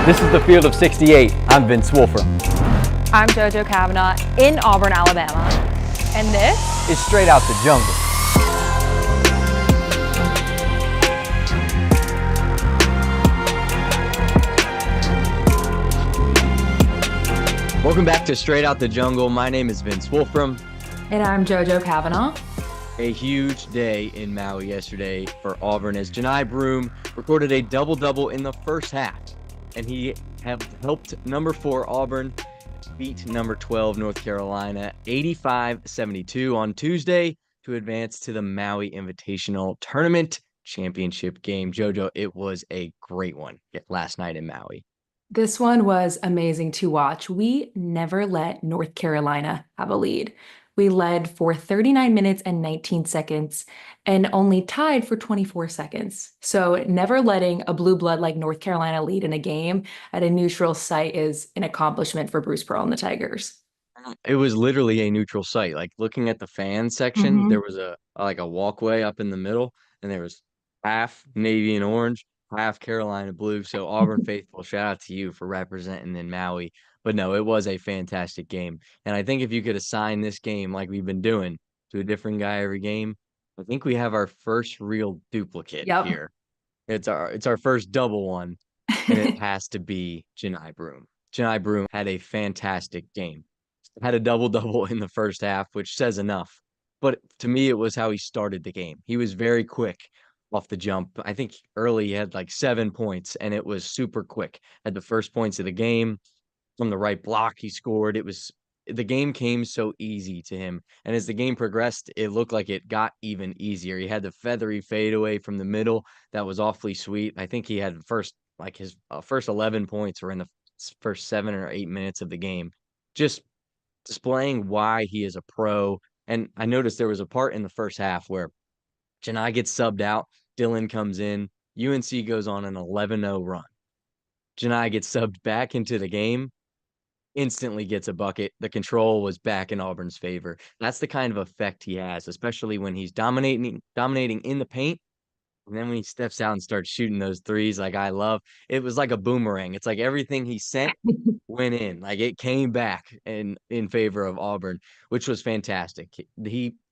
This is the field of 68. I'm Vince Wolfram. I'm JoJo Cavanagh in Auburn, Alabama. And this is Straight Out the Jungle. Welcome back to Straight Out the Jungle. My name is Vince Wolfram. And I'm JoJo Cavanagh. A huge day in Maui yesterday for Auburn as Johni Broome recorded a double-double in the first half. And he helped number 4 Auburn beat number 12 North Carolina 85-72 on Tuesday to advance to the Maui Invitational Tournament Championship game. JoJo, it was a great one last night in Maui. This one was amazing to watch. We never let North Carolina have a lead. We led for 39 minutes and 19 seconds and only tied for 24 seconds. So never letting a blue blood like North Carolina lead in a game at a neutral site is an accomplishment for Bruce Pearl and the Tigers. It was literally a neutral site. Like looking at the fan section, there was a walkway up in the middle, and there was half navy and orange, half Carolina blue. So Auburn faithful, shout out to you for representing in Maui. But no, it was a fantastic game. And I think if you could assign this game like we've been doing to a different guy every game, I think we have our first real duplicate here. It's our first double one, and it has to be Johni Broome. Johni Broome had a fantastic game. Had a double-double in the first half, which says enough. But to me, it was how he started the game. He was very quick off the jump. I think early he had like 7 points, and it was super quick. Had the first points of the game. From the right block, he scored. The game came so easy to him. And as the game progressed, it looked like it got even easier. He had the feathery fadeaway from the middle. That was awfully sweet. I think he had his first 11 points were in the first 7 or 8 minutes of the game. Just displaying why he is a pro. And I noticed there was a part in the first half where Johni gets subbed out. Dylan comes in. UNC goes on an 11-0 run. Johni gets subbed back into the game. Instantly gets a bucket. The control was back in Auburn's favor. That's the kind of effect he has, especially when he's dominating in the paint. And then when he steps out and starts shooting those threes like I love, it was like a boomerang. It's like everything he sent went in. Like it came back in favor of Auburn, which was fantastic.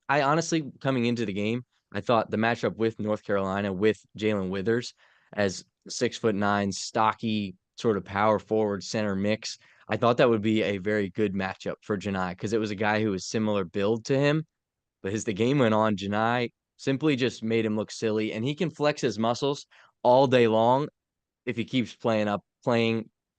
I honestly, coming into the game, I thought the matchup with North Carolina with Jalen Withers as 6'9", stocky sort of power forward center mix, I thought that would be a very good matchup for Johni because it was a guy who was similar build to him. But as the game went on, Johni simply just made him look silly, and he can flex his muscles all day long if he keeps playing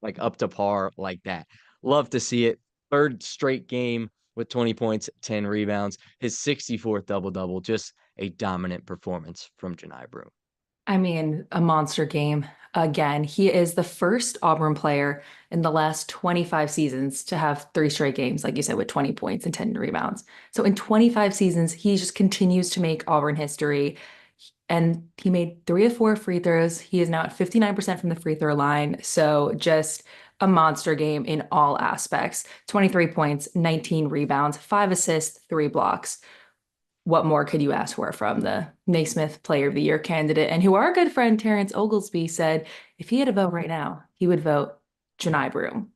like up to par like that. Love to see it. Third straight game with 20 points, 10 rebounds, his 64th double-double, just a dominant performance from Johni Broome. I mean, a monster game. Again, he is the first Auburn player in the last 25 seasons to have 3 straight games, like you said, with 20 points and 10 rebounds. So in 25 seasons, he just continues to make Auburn history. And he made 3 of 4 free throws. He is now at 59% from the free throw line. So just a monster game in all aspects. 23 points, 19 rebounds, 5 assists, 3 blocks. What more could you ask for from the Naismith Player of the Year candidate, and who our good friend Terrence Oglesby said if he had a vote right now, he would vote Johni Broome.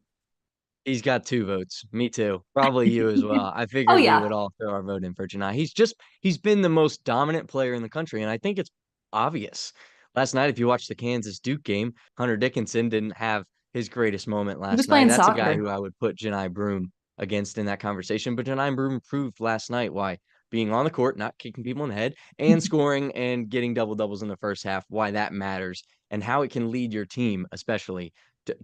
He's got 2 votes. Me too. Probably you as well. I figured we would all throw our vote in for Johni. He's been the most dominant player in the country, and I think it's obvious. Last night, if you watched the Kansas Duke game, Hunter Dickinson didn't have his greatest moment last night. That's a guy who I would put Johni Broome against in that conversation. But Johni Broome proved last night why being on the court, not kicking people in the head, and scoring and getting double-doubles in the first half, why that matters, and how it can lead your team, especially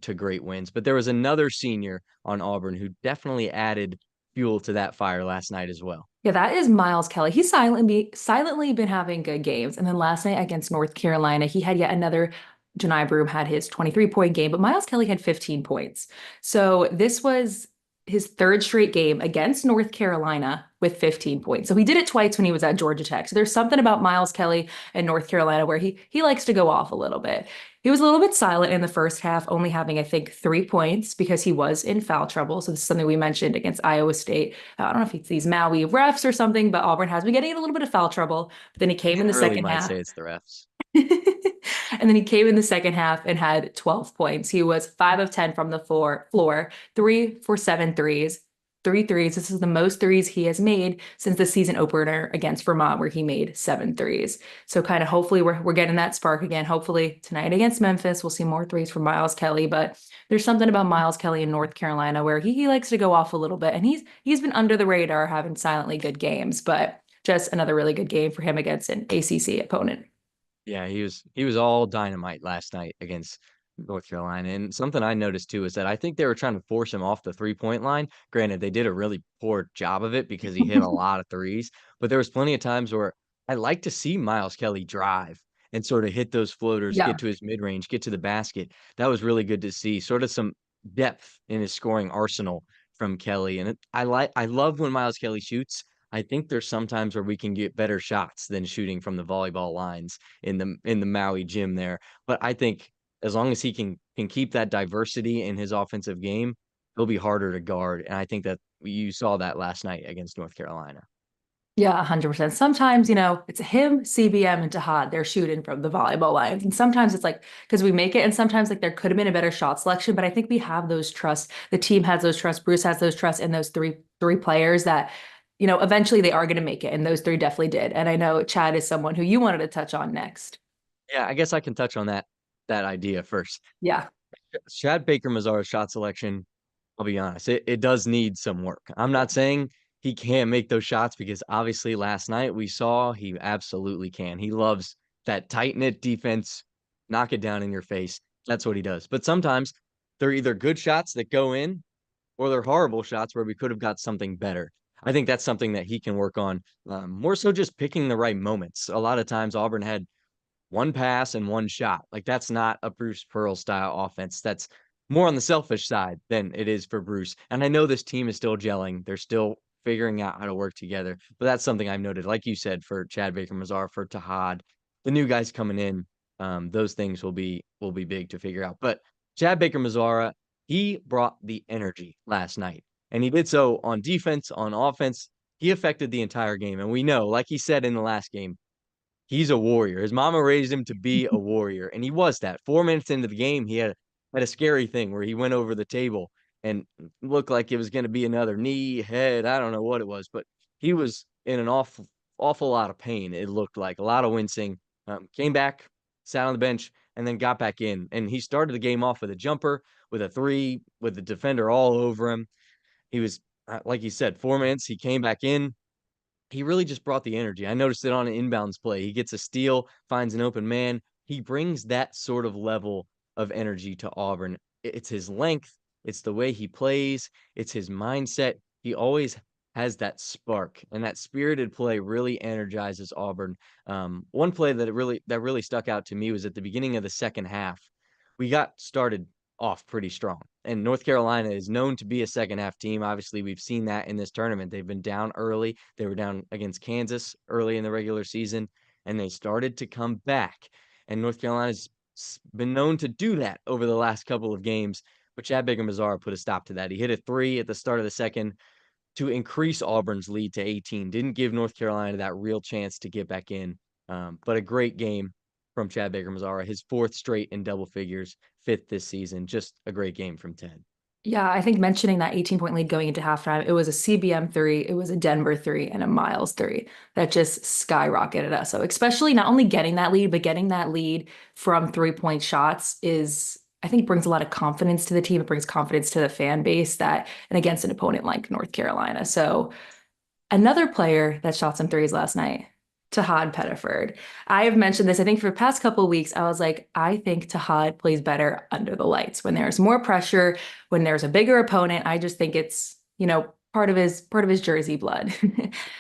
to great wins. But there was another senior on Auburn who definitely added fuel to that fire last night as well. Yeah, that is Miles Kelly. He's silently been having good games. And then last night against North Carolina, he had yet another. Johni Broome had his 23-point game, but Miles Kelly had 15 points. So this was his 3rd straight game against North Carolina with 15 points. So he did it twice when he was at Georgia Tech. So there's something about Miles Kelly and North Carolina where he likes to go off a little bit. He was a little bit silent in the first half, only having, I think, 3 points because he was in foul trouble. So this is something we mentioned against Iowa State. I don't know if it's these Maui refs or something, but Auburn has been getting in a little bit of foul trouble. But then he came in the second half. Might say it's the refs. And then he came in the second half and had 12 points. He was 5 of 10 from the floor, 3 for 7 threes, 3 threes. This is the most threes he has made since the season opener against Vermont, where he made 7 threes. So kind of hopefully we're getting that spark again. Hopefully tonight against Memphis, we'll see more threes from Miles Kelly. But there's something about Miles Kelly in North Carolina where he likes to go off a little bit, and he's been under the radar having silently good games, but just another really good game for him against an ACC opponent. Yeah, he was all dynamite last night against North Carolina. And something I noticed too is that I think they were trying to force him off the 3-point line. Granted, they did a really poor job of it because he hit a lot of threes, but there was plenty of times where I like to see Miles Kelly drive and sort of hit those floaters, Yeah. get to his mid-range, get to the basket. That was really good to see. Sort of some depth in his scoring arsenal from Kelly. And I love when Miles Kelly shoots. I think there's sometimes where we can get better shots than shooting from the volleyball lines in the Maui gym there. But I think as long as he can keep that diversity in his offensive game, he'll be harder to guard. And I think that you saw that last night against North Carolina. Yeah, 100%. Sometimes, it's him, CBM, and Tahad. They're shooting from the volleyball lines. And sometimes it's like, because we make it, and sometimes like there could have been a better shot selection, but I think we have those trusts. The team has those trusts. Bruce has those trusts in those three players that, eventually they are going to make it. And those three definitely did. And I know Chad is someone who you wanted to touch on next. Yeah, I guess I can touch on that idea first. Yeah. Chad Baker Mazara's shot selection, I'll be honest, it does need some work. I'm not saying he can't make those shots because obviously last night we saw he absolutely can. He loves that tight knit defense, knock it down in your face. That's what he does. But sometimes they're either good shots that go in or they're horrible shots where we could have got something better. I think that's something that he can work on. More so just picking the right moments. A lot of times Auburn had one pass and one shot. Like that's not a Bruce Pearl style offense. That's more on the selfish side than it is for Bruce. And I know this team is still gelling. They're still figuring out how to work together. But that's something I've noted, like you said, for Chad Baker Mazar, for Tahad, the new guys coming in. Those things will be big to figure out. But Chad Baker Mazara, he brought the energy last night. And he did so on defense, on offense. He affected the entire game. And we know, like he said in the last game, he's a warrior. His mama raised him to be a warrior, and he was that. 4 minutes into the game, he had a scary thing where he went over the table and looked like it was going to be another knee, head. I don't know what it was, but he was in an awful lot of pain. It looked like a lot of wincing. Came back, sat on the bench, and then got back in. And he started the game off with a jumper, with a three, with the defender all over him. He was, like you said, 4 minutes. He came back in, he really just brought the energy. I noticed it on an inbounds play. He gets a steal, finds an open man. He brings that sort of level of energy to Auburn. It's his length, it's the way he plays, it's his mindset. He always has that spark, and that spirited play really energizes Auburn. One play that really stuck out to me was at the beginning of the second half. We got started off pretty strong. And North Carolina is known to be a second half team. Obviously, we've seen that in this tournament. They've been down early. They were down against Kansas early in the regular season, and they started to come back. And North Carolina's been known to do that over the last couple of games. But Chad Baker Mazara put a stop to that. He hit a three at the start of the second to increase Auburn's lead to 18. Didn't give North Carolina that real chance to get back in. But a great game from Chad Baker Mazara, his fourth straight in double figures, fifth this season. Just a great game from Ted. Yeah, I think mentioning that 18-point lead going into halftime, it was a CBM three, it was a Denver three, and a Miles three that just skyrocketed us. So especially not only getting that lead, but getting that lead from 3-point shots I think brings a lot of confidence to the team. It brings confidence to the fan base and against an opponent like North Carolina. So another player that shot some threes last night, Tahad Pettiford. I have mentioned this, I think for the past couple of weeks, I was like, I think Tahad plays better under the lights. When there's more pressure, when there's a bigger opponent, I just think it's, part of his Jersey blood.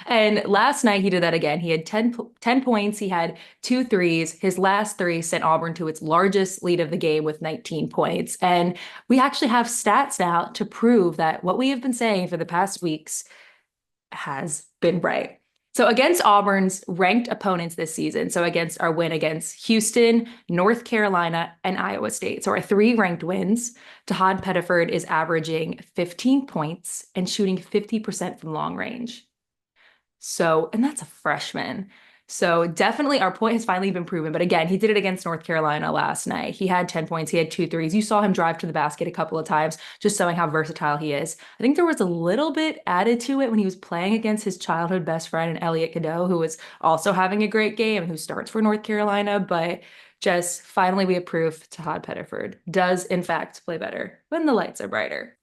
And last night he did that again. He had 10 points. He had 2 threes. His last 3 sent Auburn to its largest lead of the game with 19 points. And we actually have stats now to prove that what we have been saying for the past weeks has been right. So against Auburn's ranked opponents this season, so against our win against Houston, North Carolina, and Iowa State, so our 3 ranked wins, Tahad Pettiford is averaging 15 points and shooting 50% from long range. So, and that's a freshman. So definitely our point has finally been proven. But again, he did it against North Carolina last night. He had 10 points. He had two threes. You saw him drive to the basket a couple of times, just showing how versatile he is. I think there was a little bit added to it when he was playing against his childhood best friend, Elliot Cadeau, who was also having a great game and who starts for North Carolina. But just finally, we have proof Todd Pettiford does, in fact, play better when the lights are brighter.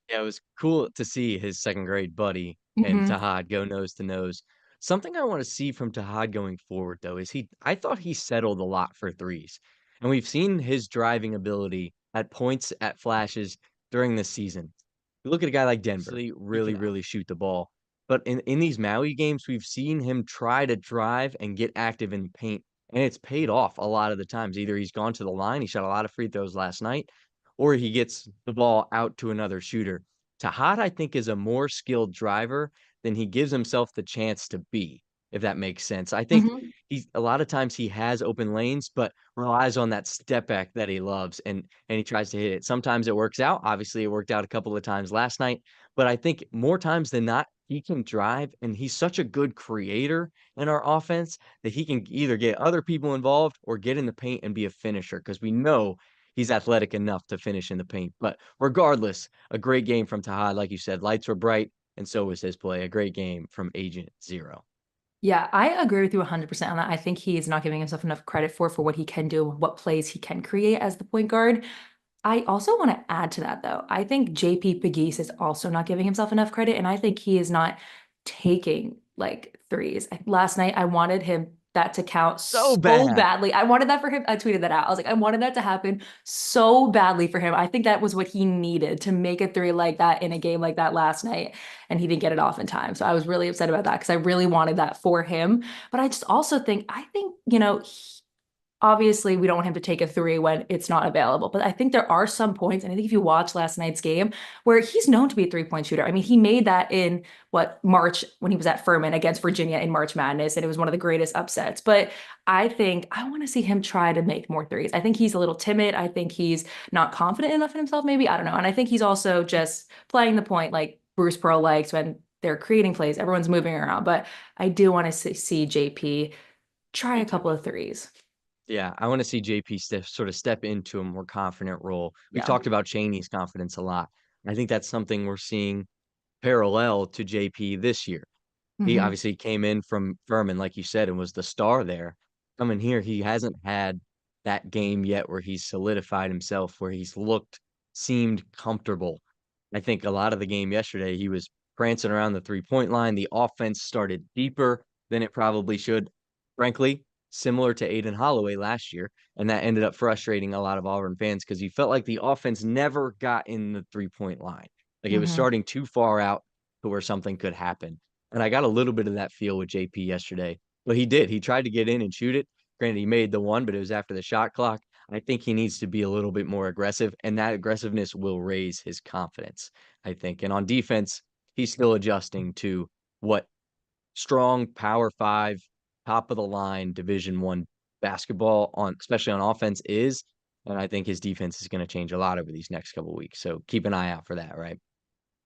Yeah, it was cool to see his second grade buddy and Hmm. Tahad go nose to nose. Something I want to see from Tahad going forward, though, is I thought he settled a lot for threes. And we've seen his driving ability at points, at flashes during this season. You look at a guy like Denver, really shoot the ball. But in these Maui games, we've seen him try to drive and get active in the paint. And it's paid off a lot of the times. Either he's gone to the line, he shot a lot of free throws last night, or he gets the ball out to another shooter. Tahad, I think, is a more skilled driver than he gives himself the chance to be, if that makes sense. I think Hmm. he's a lot of times he has open lanes, but relies on that step back that he loves and he tries to hit it. Sometimes it works out. Obviously, it worked out a couple of times last night, but I think more times than not, he can drive and he's such a good creator in our offense that he can either get other people involved or get in the paint and be a finisher because we know he's athletic enough to finish in the paint. But regardless, a great game from Tahad. Like you said, lights were bright, and so was his play. A great game from Agent Zero. Yeah, I agree with you 100% on that. I think he is not giving himself enough credit for what he can do, what plays he can create as the point guard. I also want to add to that, though. I think JP Pegues is also not giving himself enough credit, and I think he is not taking like threes. Last night, I wanted him that to count So so bad. badly. I wanted that for him. I tweeted that out. I was like, I wanted that to happen so badly for him. I think that was what he needed to make a three like that in a game like that last night, and he didn't get it off in time. So I was really upset about that because I really wanted that for him. But I just also think, obviously we don't want him to take a three when it's not available. But I think there are some points, and I think if you watch last night's game, where he's known to be a three-point shooter. I mean, he made that in March when he was at Furman against Virginia in March Madness, and it was one of the greatest upsets. But I think I want to see him try to make more threes. I think he's a little timid. I think he's not confident enough in himself, maybe. I don't know. And I think he's also just playing the point like Bruce Pearl likes when they're creating plays. Everyone's moving around. But I do want to see JP try Me a too. couple of threes. Yeah, I want to see JP sort of step into a more confident role. We've Yeah. talked about Chaney's confidence a lot. I think that's something we're seeing parallel to JP this year. He Hmm. obviously came in from Furman, like you said, and was the star there. Coming here, he hasn't had that game yet where he's solidified himself, where seemed comfortable. I think a lot of the game yesterday, he was prancing around the 3-point line. The offense started deeper than it probably should, frankly, similar to Aiden Holloway last year. And that ended up frustrating a lot of Auburn fans because you felt like the offense never got in the 3-point line. Like it was Hmm. starting too far out to where something could happen. And I got a little bit of that feel with JP yesterday. But he did. He tried to get in and shoot it. Granted, he made the one, but it was after the shot clock. I think he needs to be a little bit more aggressive, and that aggressiveness will raise his confidence, I think. And on defense, he's still adjusting to what strong power five, top of the line Division I basketball on especially on offense is. And I think his defense is going to change a lot over these next couple of weeks. So keep an eye out for that, right?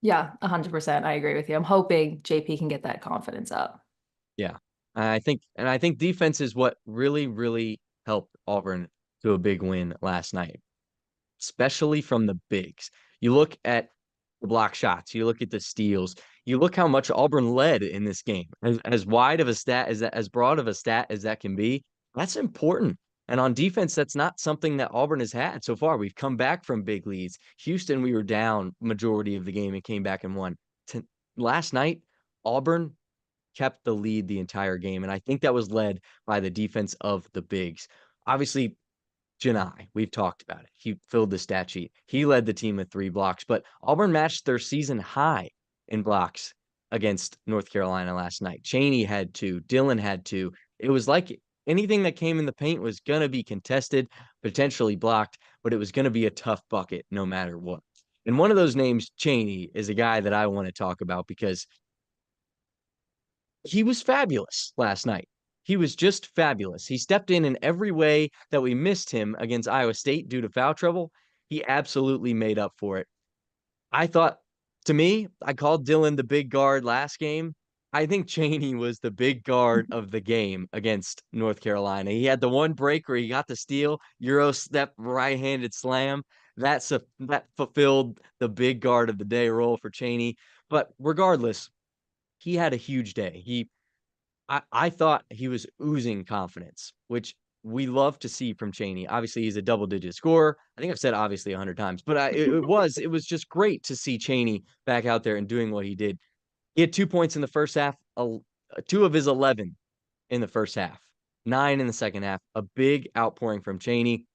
Yeah, 100%. I agree with you. I'm hoping JP can get that confidence up. Yeah. I think defense is what really helped Auburn to a big win last night, especially from the bigs. You look at the block shots, you look at the steals, you look how much Auburn led in this game. As wide of a stat as that, as broad of a stat as that can be, that's important. And on defense, that's not something that Auburn has had so far. We've come back from big leads. Houston, we were down majority of the game and came back and won. Last night, Auburn kept the lead the entire game. And I think that was led by the defense of the bigs. Obviously, Johni, we've talked about it. He filled the stat sheet. He led the team with 3 blocks, but Auburn matched their season high in blocks against North Carolina last night. Chaney had 2, Dillon had 2. It was like anything that came in the paint was going to be contested, potentially blocked, but it was going to be a tough bucket no matter what. And one of those names, Chaney, is a guy that I want to talk about because he was fabulous last night. He was just fabulous. He stepped in every way that we missed him against Iowa State due to foul trouble. He absolutely made up for it. I thought, to me, I called Dillon the big guard last game. I think Chaney was the big guard of the game against North Carolina. He had the one break where he got the steal, Euro step, right-handed slam. That fulfilled the big guard of the day role for Chaney. But regardless, he had a huge day. I thought he was oozing confidence, which we love to see from Chaney. Obviously, he's a double-digit scorer. I think I've said obviously 100 times, but it was just great to see Chaney back out there and doing what he did. He had 2 points in the first half, two of his 11 in the first half, 9 in the second half. A big outpouring from Chaney.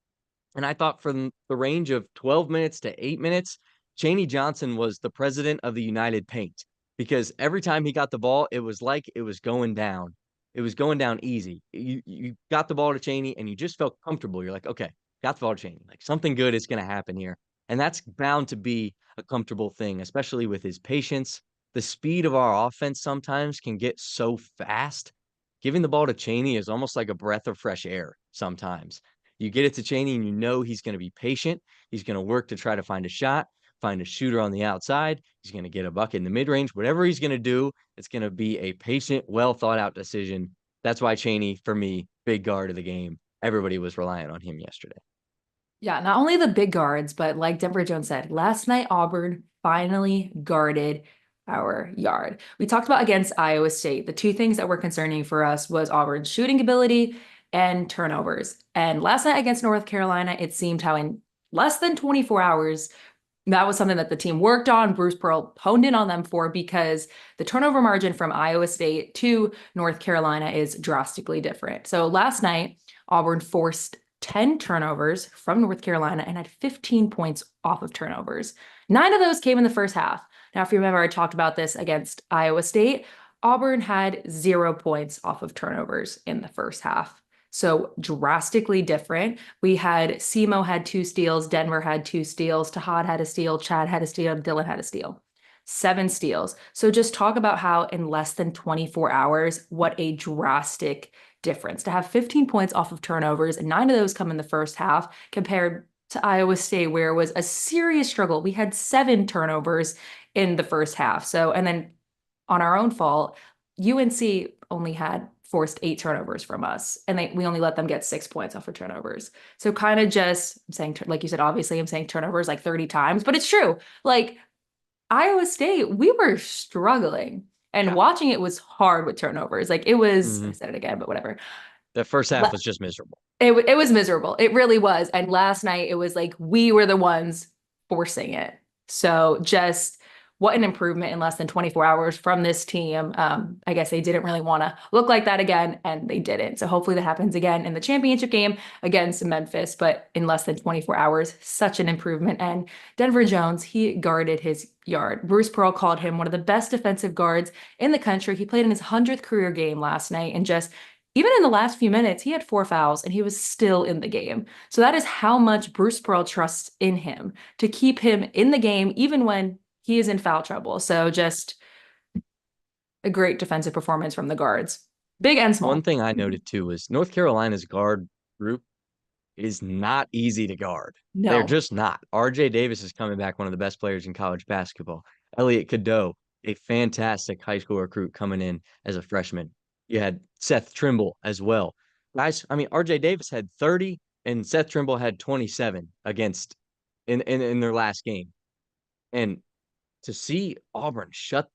And I thought from the range of 12 minutes to 8 minutes, Chaney Johnson was the president of the United Paint because every time he got the ball, it was like it was going down. It was going down easy. You got the ball to Chaney and you just felt comfortable. You're like, okay, got the ball to Chaney. Like something good is going to happen here. And that's bound to be a comfortable thing, especially with his patience. The speed of our offense sometimes can get so fast. Giving the ball to Chaney is almost like a breath of fresh air sometimes. You get it to Chaney and you know he's going to be patient. He's going to work to try to find a shot, find a shooter on the outside. He's going to get a bucket in the mid-range. Whatever he's going to do, it's going to be a patient, well thought out decision. That's why Chaney, for me, big guard of the game. Everybody was relying on him yesterday. Yeah, not only the big guards, but like Denver Jones said, last night Auburn finally guarded our yard. We talked about against Iowa State. The two things that were concerning for us was Auburn's shooting ability and turnovers. And last night against North Carolina, it seemed how in less than 24 hours, that was something that the team worked on. Bruce Pearl honed in on them for because the turnover margin from Iowa State to North Carolina is drastically different. So last night, Auburn forced 10 turnovers from North Carolina and had 15 points off of turnovers. 9 of those came in the first half. Now, if you remember, I talked about this against Iowa State. Auburn had 0 points off of turnovers in the first half. So drastically different. We had Semo had 2 steals, Denver had 2 steals, Tahad had a steal, Chad had a steal, Dylan had a steal. 7 steals. So just talk about how in less than 24 hours, what a drastic difference to have 15 points off of turnovers, and 9 of those come in the first half compared to Iowa State, where it was a serious struggle. We had 7 turnovers in the first half. So, and then on our own fault, UNC only had forced 8 turnovers from us, and we only let them get 6 points off of turnovers. So kind of just, I'm saying, like you said, obviously I'm saying turnovers like 30 times, but it's true. Like Iowa State, we were struggling. And watching it was hard with turnovers. Like it was, I said it again, but whatever. The first half was just miserable. It was miserable. It really was. And last night it was like we were the ones forcing it. So just what an improvement in less than 24 hours from this team. I guess they didn't really want to look like that again, and they didn't. So hopefully that happens again in the championship game against Memphis, but in less than 24 hours, such an improvement. And Denver Jones, he guarded his yard. Bruce Pearl called him one of the best defensive guards in the country. He played in his 100th career game last night, and just even in the last few minutes, he had 4 fouls and he was still in the game. So that is how much Bruce Pearl trusts in him to keep him in the game, even when he is in foul trouble. So just a great defensive performance from the guards, big and small. One thing I noted too was North Carolina's guard group is not easy to guard. No. They're just not. RJ Davis is coming back, one of the best players in college basketball. Elliot Cadeau, a fantastic high school recruit coming in as a freshman. You had Seth Trimble as well. Guys, I mean, RJ Davis had 30 and Seth Trimble had 27 against in their last game. And to see Auburn shut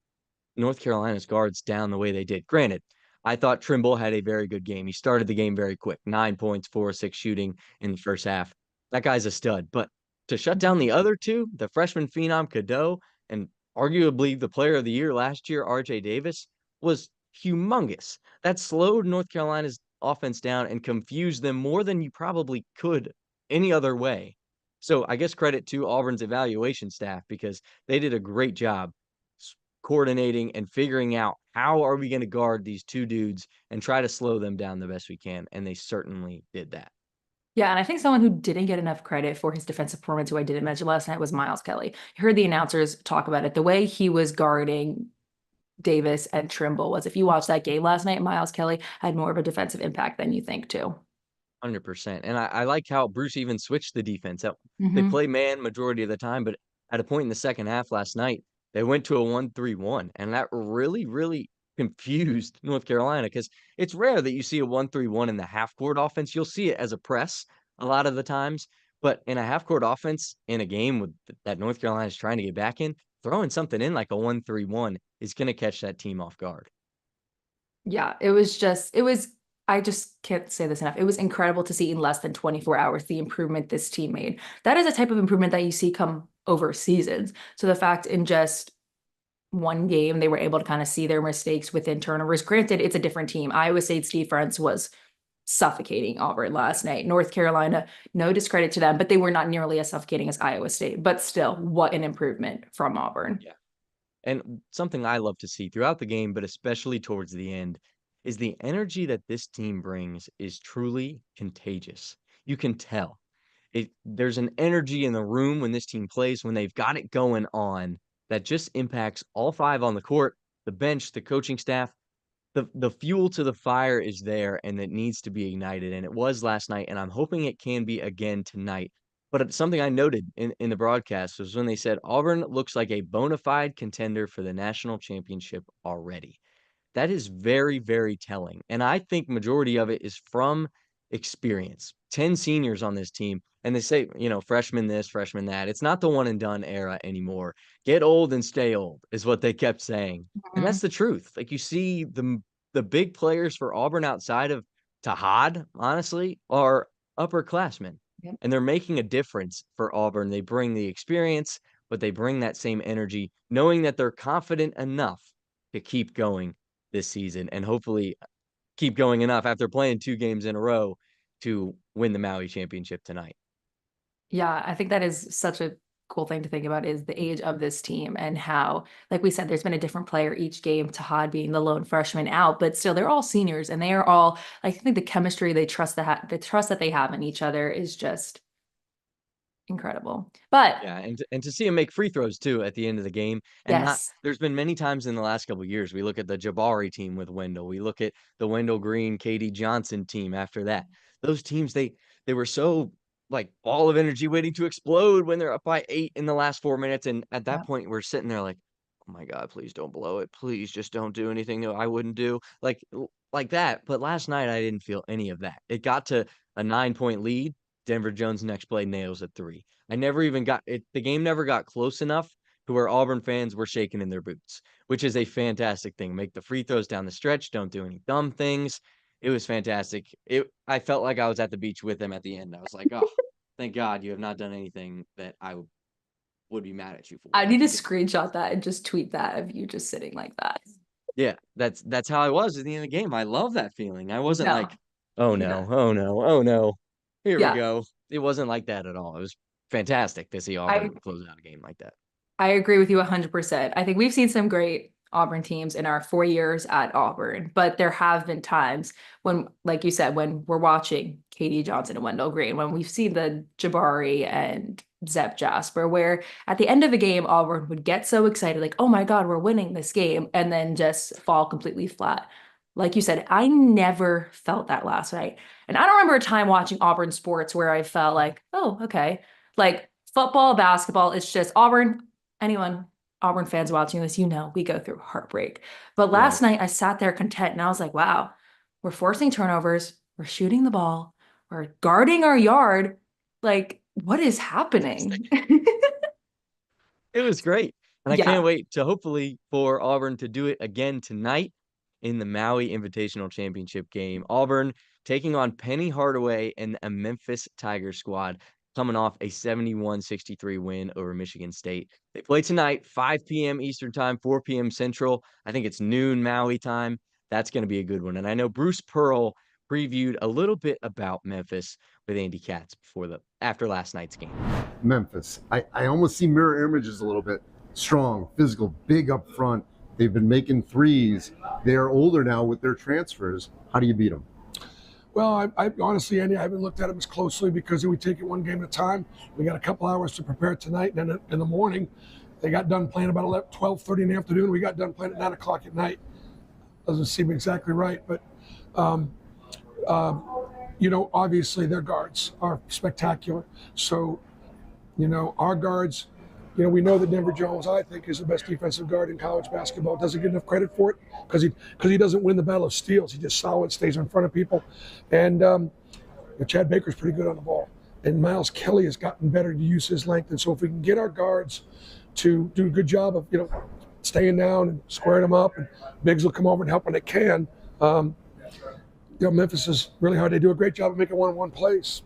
North Carolina's guards down the way they did. Granted, I thought Trimble had a very good game. He started the game very quick, 9 points, 4 or 6 shooting in the first half. That guy's a stud. But to shut down the other two, the freshman phenom Cadeau and arguably the player of the year last year, RJ Davis, was humongous. That slowed North Carolina's offense down and confused them more than you probably could any other way. So I guess credit to Auburn's evaluation staff because they did a great job coordinating and figuring out how are we going to guard these two dudes and try to slow them down the best we can. And they certainly did that. Yeah, and I think someone who didn't get enough credit for his defensive performance, who I didn't mention last night, was Miles Kelly. You heard the announcers talk about it. The way he was guarding Davis and Trimble was, if you watched that game last night, Miles Kelly had more of a defensive impact than you think too. 100%. And I like how Bruce even switched the defense out. They play man majority of the time, but at a point in the second half last night, they went to a 1-3-1, and that really, really confused North Carolina because it's rare that you see a 1-3-1 in the half court offense. You'll see it as a press a lot of the times, but in a half court offense in a game with that North Carolina is trying to get back in, throwing something in like a 1-3-1 is going to catch that team off guard. Yeah, I just can't say this enough. It was incredible to see in less than 24 hours the improvement this team made. That is a type of improvement that you see come over seasons. So the fact in just one game, they were able to kind of see their mistakes within turnovers. Granted, it's a different team. Iowa State's defense was suffocating Auburn last night. North Carolina, no discredit to them, but they were not nearly as suffocating as Iowa State. But still, what an improvement from Auburn. Yeah. And something I love to see throughout the game, but especially towards the end, is the energy that this team brings is truly contagious. You can tell. There's an energy in the room when this team plays, when they've got it going on, that just impacts all five on the court, the bench, the coaching staff. The fuel to the fire is there, and it needs to be ignited, and it was last night, and I'm hoping it can be again tonight. But it's something I noted in the broadcast was when they said Auburn looks like a bona fide contender for the national championship already. That is very, very telling. And I think majority of it is from experience. 10 seniors on this team. And they say, freshman this, freshman that. It's not the one and done era anymore. Get old and stay old is what they kept saying. And that's the truth. Like you see the big players for Auburn outside of Tahad, honestly, are upperclassmen. Yep. And they're making a difference for Auburn. They bring the experience, but they bring that same energy, knowing that they're confident enough to keep going this season and hopefully keep going enough after playing 2 games in a row to win the Maui championship tonight. Yeah, I think that is such a cool thing to think about is the age of this team and how, like we said, there's been a different player each game, Tahad being the lone freshman out, but still they're all seniors and they are all, I think the chemistry they trust the trust that they have in each other is just incredible. But yeah, and to see him make free throws too at the end of the game, and yes, there's been many times in the last couple of years. We look at the Jabari team with Wendell. We look at the Wendell Green, Katie Johnson team after that. Those teams they were so like ball of energy waiting to explode when they're up by 8 in the last 4 minutes, and at that point we're sitting there like, oh my God, please don't blow it. Please just don't do anything that I wouldn't do like that. But last night I didn't feel any of that. It got to a 9-point lead. Denver Jones next play nails a 3. I never even got it. The game never got close enough to where Auburn fans were shaking in their boots, which is a fantastic thing. Make the free throws down the stretch. Don't do any dumb things. It was fantastic. I felt like I was at the beach with them at the end. I was like, oh, thank God you have not done anything that I would be mad at you for. I need to screenshot that and just tweet that of you just sitting like that. Yeah, that's how I was at the end of the game. I love that feeling. I wasn't like, oh no, Yeah. oh no, oh no. Here Yeah. we go. It wasn't like that at all. It was fantastic to see Auburn close out a game like that. I agree with you 100%. I think we've seen some great Auburn teams in our 4 years at Auburn, but there have been times when, like you said, when we're watching Katie Johnson and Wendell Green, when we've seen the Jabari and Zep Jasper, where at the end of the game, Auburn would get so excited, like, oh my God, we're winning this game, and then just fall completely flat. Like you said, I never felt that last night. And I don't remember a time watching Auburn sports where I felt like, oh, okay. Like football, basketball, it's just Auburn. Anyone, Auburn fans watching this, we go through heartbreak. But last night I sat there content and I was like, wow, we're forcing turnovers. We're shooting the ball. We're guarding our yard. Like, what is happening? It was great. And I Yeah. can't wait to hopefully for Auburn to do it again tonight in the Maui Invitational Championship game. Auburn taking on Penny Hardaway and a Memphis Tigers squad coming off a 71-63 win over Michigan State. They play tonight, 5 p.m. Eastern time, 4 p.m. Central. I think it's noon Maui time. That's going to be a good one. And I know Bruce Pearl previewed a little bit about Memphis with Andy Katz after last night's game. Memphis, I almost see mirror images a little bit. Strong, physical, big up front. They've been making threes. They're older now with their transfers. How do you beat them? Well, I honestly, Andy, I haven't looked at them as closely because we take it one game at a time. We got a couple hours to prepare tonight, and then in the morning, they got done playing about 12:30 in the afternoon. We got done playing at 9 o'clock at night. Doesn't seem exactly right, but obviously their guards are spectacular. So, our guards we know that Denver Jones, I think, is the best defensive guard in college basketball. Doesn't get enough credit for it because he doesn't win the battle of steals. He just solid, stays in front of people. And Chad Baker's pretty good on the ball. And Miles Kelly has gotten better to use his length. And so if we can get our guards to do a good job of, staying down and squaring them up, and bigs will come over and help when they can. Memphis is really hard. They do a great job of making one-on-one plays.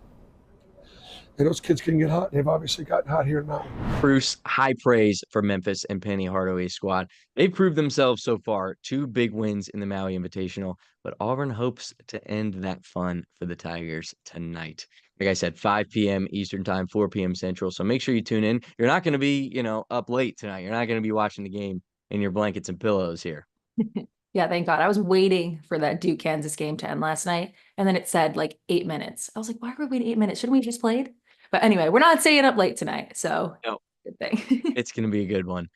And those kids can get hot. They've obviously gotten hot here now. Bruce, high praise for Memphis and Penny Hardaway's squad. They've proved themselves so far. 2 big wins in the Maui Invitational, but Auburn hopes to end that fun for the Tigers tonight. Like I said, 5 p.m. Eastern time, 4 p.m. Central. So make sure you tune in. You're not going to be, up late tonight. You're not going to be watching the game in your blankets and pillows here. Yeah, thank God. I was waiting for that Duke-Kansas game to end last night, and then it said 8 minutes. I was like, why are we waiting 8 minutes? Shouldn't we just played? But anyway, we're not staying up late tonight, so no. Good thing. It's going to be a good one.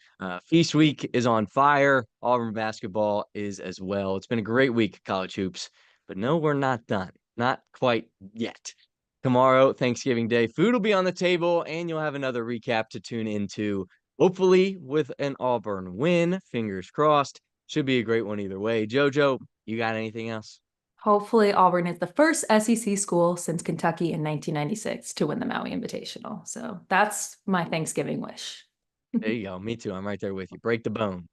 Feast week is on fire. Auburn basketball is as well. It's been a great week of college hoops, but no, we're not done. Not quite yet. Tomorrow, Thanksgiving Day, food will be on the table, and you'll have another recap to tune into, hopefully with an Auburn win. Fingers crossed. Should be a great one either way. JoJo, you got anything else? Hopefully Auburn is the first SEC school since Kentucky in 1996 to win the Maui Invitational. So that's my Thanksgiving wish. There you go. Me too. I'm right there with you. Break the bone.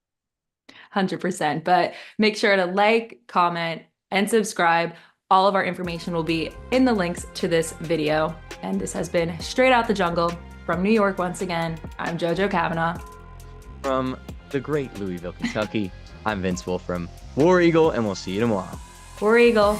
100%. But make sure to like, comment, and subscribe. All of our information will be in the links to this video. And this has been Straight Out the Jungle from New York once again. I'm JoJo Cavanagh. From the great Louisville, Kentucky, I'm Vince Wolfram. War Eagle, and we'll see you tomorrow. War Eagle.